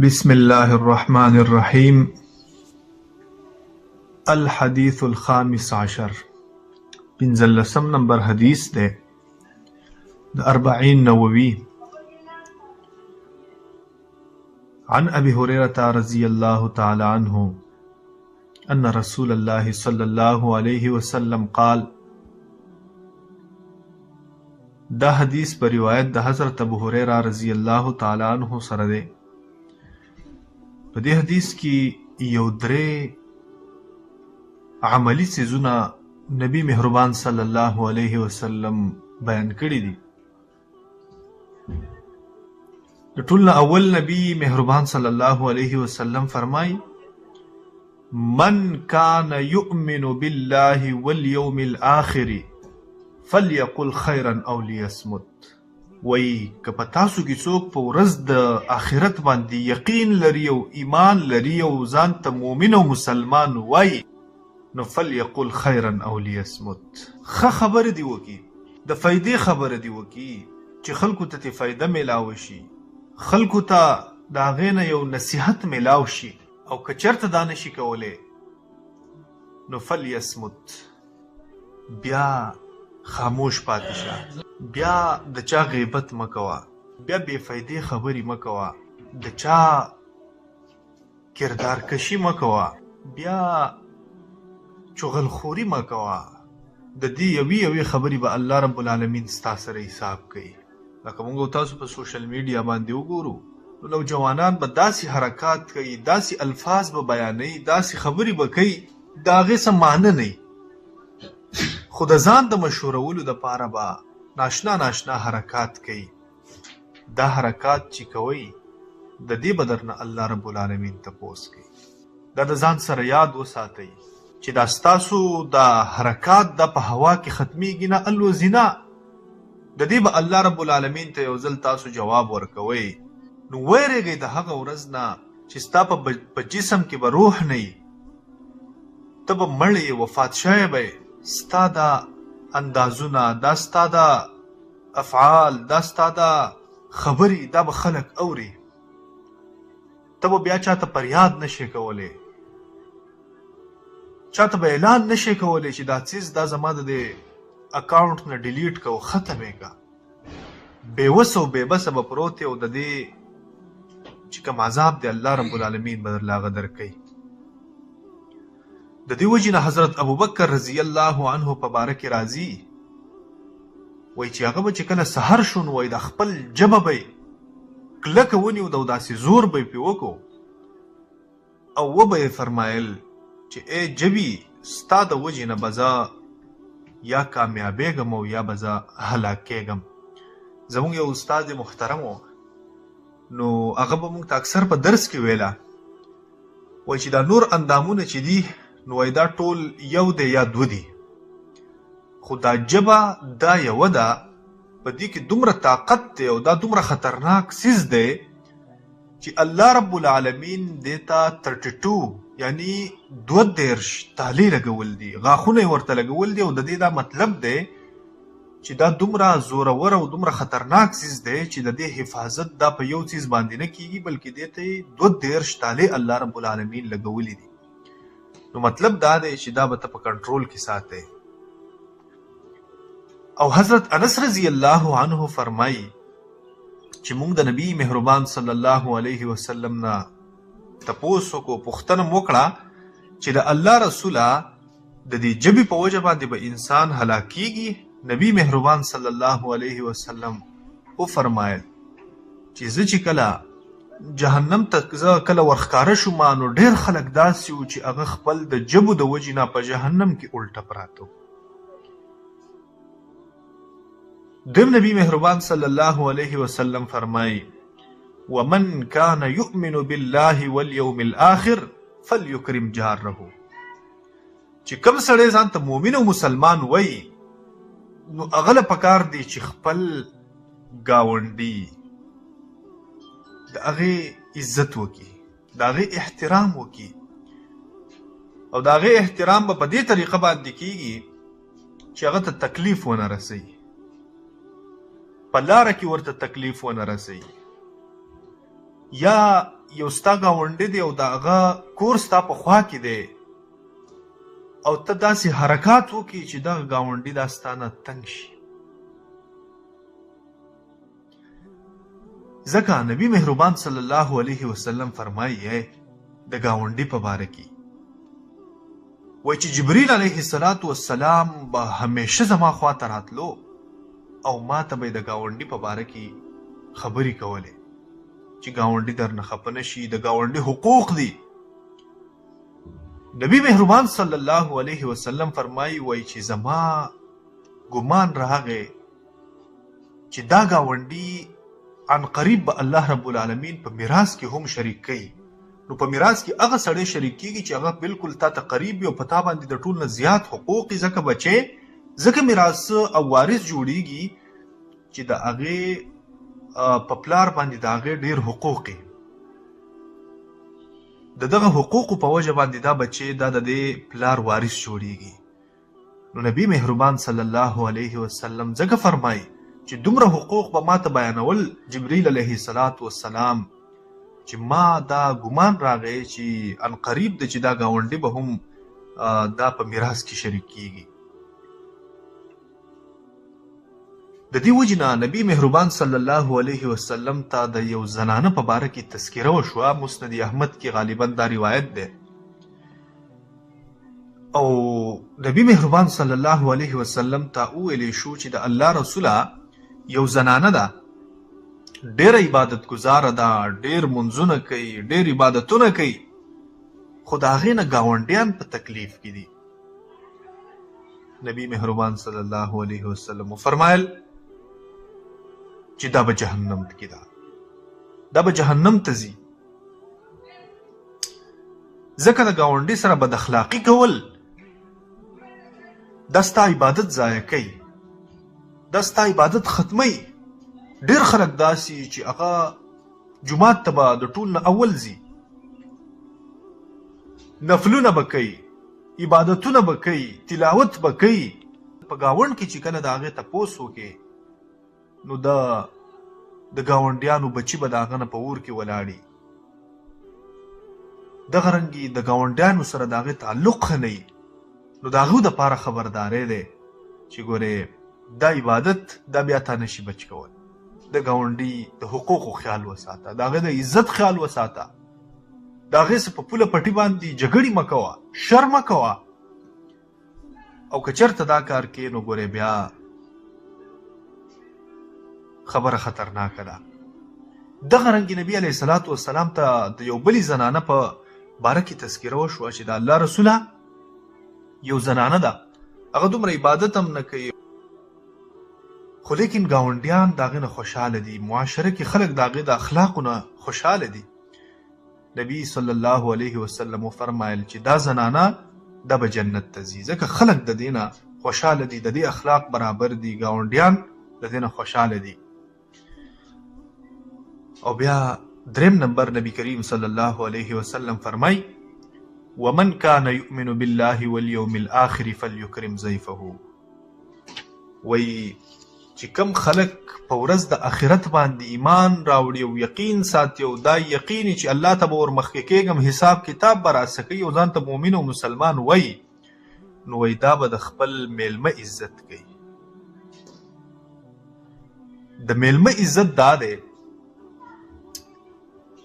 بسم الله الرحمن الرحيم. الحديث الخامس عشر، پنځلسم نمبر حدیث ده د 40 نووي. عن ابي هريره رضي الله تعالى عنه ان رسول الله صلى الله عليه وسلم قال. دا حدیث پر روایت د حضرت ابو هريره رضی الله تعالی عنہ سره ده. په دې حدیث کې یو درې عملی څیزونه نبی مهربان صلی الله علیه وسلم بیان کړي دي. د ټول اول نبی مهربان صلی الله علیه وسلم فرمای: من کان یؤمن بالله والیوم الاخر فلیقل خیرا او لیصمت. وی که په تاسو کې څوک په ورځ د آخرت باندې یقین لري او ایمان لري او ځان ته مؤمن او مسلمان وای، نو فلیقل خیرا او لیصمت. ښه خبره دی وکي، د فایدې خبره دی وکي چې خلکو ته فایده میلاو شي، خلکو ته د هغې نه یو نصیحت میلاو شي، او که چېرته دا نشي کولی نو فلیصمت، بیا خاموش پاتې شه، بیا د چا غیبت مکوه، بیا بې فایدې خبرې مکوه، د چا کردار کشي مکوه، بیا چغلخوري مکوه. د دې یوې خبرې به الله رب العالمین ستا سره حساب کوي. لکه موږ تاسو په سوشل میډیا باندې وګورو، نو نوجوانان به داسې حرکات کوي، داسې الفاظ به بیانوي، داسې خبرې به کوي، د هغې څه معنی نه وي، خو د ځان د مشهورولو دپاره به ناشنا حرکات کوي. دا حرکات چې کوي د دې به درنه الله رب العالمین تپوس کوي. دا د ځان سره یاد وساتئ چې دا ستاسو د حرکات دا په هوا کې ختمیږي نه، الوزینا د دې به الله رب العالمین ته یو ځل تاسو جواب ورکوئ. نو ویرېږئ د هغه ورځ نه چې ستا په جسم کې به روح نه وي، ته به مړ یې، وفات شوی به یې. ستا دا اندازونه، دا ستا دا افعال، دا ستا دا خبرې، دا به خلک اوري. ته به بیا چاته پریاد نشي کولی، چاته به اعلان نشي کولی چې دا څیز دا زما د اکاونټ نه ډیلیټ کو، ختم یې کا. بېوسه او بېبسه به پروت یې، او د دې چې کوم عذاب دی الله رب العالمین به درله هغه درکوي. د دې وجې نه حضرت ابوبکر رضی الله عنه په باره کې راځي، وایي چې هغه به چې کله سحر شو، نو وایي د خپل ژبه به یې کلکه ونیو، او داسې زور به یې پرې وکړو، او وبه یې فرمایل چې ای ژبې، ستا د وجې نه به زه یا کامیابېږم او یا به زه هلاک کېږم. زموږ یو استاد محترم و، نو هغه به موږ ته اکثر په درس کې ویله، وایي چې دا نور اندامونه چې دي، نو وایي دا ټول یو دی یا دو دي، خو دا ژبه دا یوه ده، په دې کې دومره طاقت دی او دا دومره خطرناک څیز دی چې الله رب العالمین دې ته 32 یعنی 32 تالې لګول دي، غاښونه یې ورته لګول دي، او د دې دا مطلب دی چې دا دومره زورور او دومره خطرناک څیز دی چې د دې حفاظت دا په یو څیز باندې نه کیږي، بلکې دې ته 32 تالې الله رب العالمین لګولې دي. نو مطلب دا دی چې دا به ته په کنټرول کې ساتئ. او حضرت انس رضی الله عنه فرمایي چې موږ د نبی مهربان صلی الله علیه وسلم نه تپوس وکړو، پوښتنه مو وکړه چې د الله رسوله د دې ژبې په وجه باندې به انسان هلاکیږي. نبی مهربان صلی الله علیه وسلم وفرمایل چې زه چې کله جهنم ته زه کله ورښکاره شوم، نو ډېر خلک داسې وو چې هغه خپل د ژبو د وجې نه په جهنم کې الټه پراته. دویم نبی مهربان صلی الله علیه وسلم فرمایي: ومن کان یؤمن بالله والیوم الاخر فلیکرم جاره. چې کوم سړی ځان ته مؤمن او مسلمان وایي، نو هغه له پکار دی چې خپل ګاونډي د هغې عزت وکړي، د هغې احترام وکړي، او د هغې احترام به په دې طریقه باندې کیږي چې هغه ته تکلیف ونه رسوي، په لاره کې ورته تکلیف ونه رسوي، یا یو ستا ګاونډی دی او د هغه کور ستا په خوا کې دی او ته داسې حرکات وکړي چې دغه ګاونډي دا ستا نه تنګ شي. ځکه نبی مهربان صلی الله علیه وسلم فرمایي د ګاونډي په باره کې وایي چې جبریل علیه السلام به همیشه زما خواته راتلو او ما ته به د ګاونډي په باره کې خبرې کولې چې ګاونډي درنه خفه نه شي، د ګاونډي حقوق دي. نبی مهربان صلی الله علیه وسلم فرمایي وایي چې زما ګمان راغی چې دا ګاونډي عن قریب به الله رب العالمین په میراث کې هم شریک کوي. نو په میراث کې هغه سړی شریک کیږي چې هغه بالکل تا ته قریب وي او په تا باندې د ټول نه زیات حقوق یې ځکه بچی ځکه میراث او وارث جوړیږي چې د هغې په پلار باندې د هغې ډېر حقوق یې د دغه حقوقو په وجه باندې دا بچی دا د دې پلار وارث جوړیږي. نو نبی مهربان صلی الله علیه وسلم ځکه فرمایي چې دومره حقوق به ما ته بیانول جبریل علیه السلام چې ما دا ګمان راغی چې ان قریب د چې دا ګاونډي به هم دا په میراث کې شریک کیږي. د دې وجې نه نبی مهربان صلی الله علیه وسلم ته د یو زنانه په باره کې تذکره وشوه. مسند احمد کې غالبا دا روایت دی او نبی مهربان صلی الله علیه وسلم ته وویلی شو چې د الله رسوله یو زنانه ده ډېره عبادت ګزاره ده، ډېر منځونه کوي، ډېر عبادتونه کوي، خو د هغې نه ګاونډیان په تکلیف کې دي. نبی مهربان صلی الله علیه وسلم وفرمایل چې دا به جهنم کې ده، دا به جهنم ته ځي. ځکه د ګاونډي سره بد اخلاقي کول دا ستا عبادت ضایع کوي، دا ستا عبادت ختموي. ډېر خلک داسې چې هغه جومات ته به د ټول نه اول ځي، نفلونه به کوي، عبادتونه به کوي، تلاوت به کوي. په ګاونډ کې چې کله د هغې تپوس وکړې نو د ګاونډیانو بچي به د هغه نه په اور کې ولاړي. دغه رنګې د ګاونډیانو سره د هغې تعلق ښه نه وي. نو د هغو دپاره خبرداری دی چې ګورې دا عبادت دا بیا تا نشي بچ کول. د ګاونډي د حقوقو خیال وساته، د هغې د عزت خیال وساته، د هغې څه په پوله پټي باندې جګړې مه کوه، شر مه کوه. او که چېرته دا کار کې نو ګورې بیا خبره خطرناکه ده. دغه رنګې نبي علیه السلام ته د یو بلې زنانه په باره کې تذکره وشوه چې د الله رسوله یو زنانه ده، هغه دومره عبادت هم نه کوي خو لیکن ګاونډیان د هغې نه خوشحاله دي، معاشره کې خلک د هغې د اخلاقو نه خوشحاله دي. نبی صلی الله علیه وسلم وفرمایل چې دا زنانه دا به جنت ته ځي ځکه خلک د دې نه خوشحاله دي، د دې اخلاق برابر دي، ګاونډیان د دې نه خوشحاله دي. او بیا دریم نمبر نبی کریم صلی الله علیه وسلم فرمای ومن کان یؤمن بالله والیوم الاخر فلیکرم ضیفه. وی چې کم خلق په ورځ د آخرت باندې ایمان راوړي او یقین ساتي او دا یقین چې الله ته به ورمخکې کېږم حساب کتاب به راسه کوي او ځان ته مؤمن او مسلمان وی نو وی دا به د خپل میلمه عزت کوي. د میلمه عزت دا دی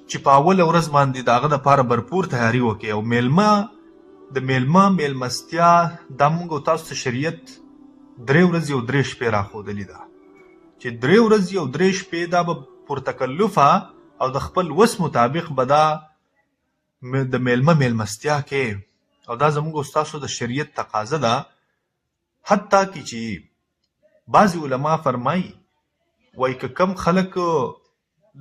چې په اوله ورځ باندې د هغه دپاره برپور تیاري وکړي او د میلمه میلمستیا دا موږ او تاسو ته شریعت 3 ورځې او 3 شپې راښودلې ده چې 3 ورځې او 3 شپې دا به پرتکلفه او د خپل وس مطابق به دا د میلمه میلمستیا کې او دا زموږ او تاسو د شریعت تقاضا ده. حتی کې چې بعضې علما فرمایي وایي که کم خلک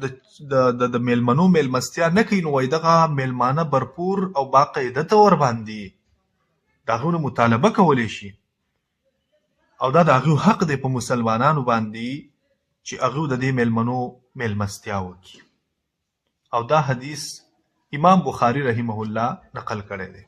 د میلمنو میلمستیا نه کوي نو وایي دغه میلمانه برپور او باقاعده ته ورباندې د هغو نه مطالبه کولی شي او دا د هغو حق دی په مسلمانانو باندې چې هغو د دې میلمنو میلمستیا وکړي. او دا حدیث امام بخاری رحمه الله نقل کړی دی.